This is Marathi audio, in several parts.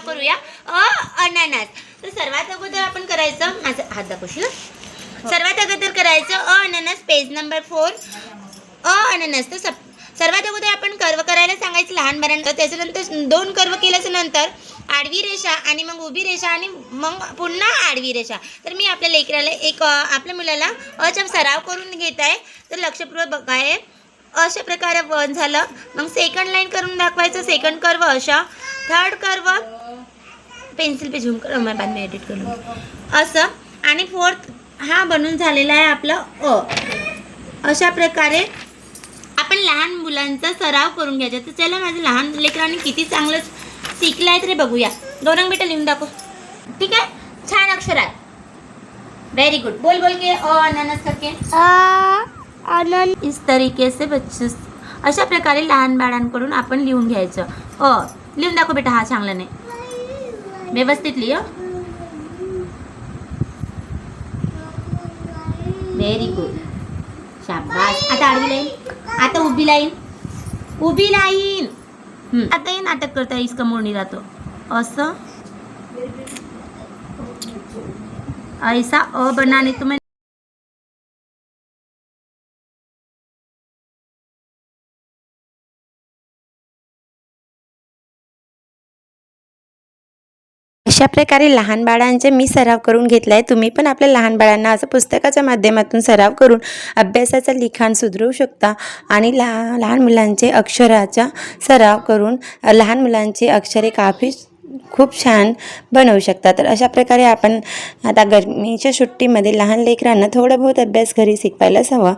करूया अननस. तर सर्वात अगोदर आपण करायचं, माझा हात दाखवशील. सर्वात अगोदर करायचं अननस, पेज नंबर 4 अननस. तर सर्वात अगोदर आपण कर्व करायला सांगायचं लहान बाळांना. त्याच्यानंतर 2 कर्व केल्याच्या नंतर आडवी रेषा आणि मग उभी रेषा आणि मग पुन्हा आडवी रेषा. तर मी आपल्या लेकराला आपल्या मुलाला चा सराव करून घेत आहे. तर लक्षपूर्वक बघाय. अशा प्रकारे 1 झालं. मग सेकंड लाईन करून दाखवायचं, सेकंड कर्व अशा, थर्ड कर्व पेन्सिल पे झूम कर, मैं बाद में एडिट करून असं, आणि फोर्थ हा बनून झालेला आहे आपला अशा प्रकारे आपण लहान मुलांचा सराव करून घ्यायचा. तर चला माझ्या लहान लेकरांनी किती चांगलं शिकलं आहे तरी बघूया. गौरंग बेटा लिहून दाखव. ठीक आहे, छान अक्षरात. Very good. बोल बोल के अननस करके अनन. इस तरीके से बच्चे अशा प्रकारे लहान बाळांकडून आपण लिहून घ्यायचं. लिहून दाखव बेटा. हा चांगला नाही, व्यवस्थित लिह. व्हेरी गुड, शाबास. आता आडवी लाईन, आता उभी लाईन, उभी लाईन. आता हे नाटक करता इसका मूड नहीं राहतो असं. ऐसा बनाने तुम्हें अशा प्रकारे लहान बाळांचे मी सराव करून घेतला आहे. तुम्ही पण आपल्या लहान बाळांना असं पुस्तकाच्या माध्यमातून सराव करून अभ्यासाचं लिखाण सुधरवू शकता आणि लहान मुलांचे अक्षराचा सराव करून लहान मुलांचे अक्षरे खूप छान बनवू शकता. तर अशा प्रकारे आपण आता गरमीच्या सुट्टीमध्ये लहान लेकरांना थोडं बहुत अभ्यास घरी शिकवायलाच हवं.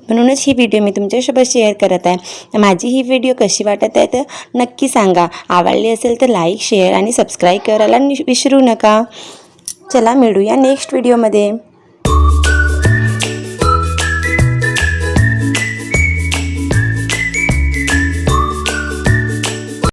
म्हणूनच ही व्हिडिओ मी तुमच्यासोबत शेअर करत आहे. माझी ही व्हिडिओ कशी वाटत आहे तर नक्की सांगा. आवडली असेल तर लाईक, शेअर आणि सबस्क्राईब करायला विसरू नका. चला मिळूया नेक्स्ट व्हिडिओमध्ये.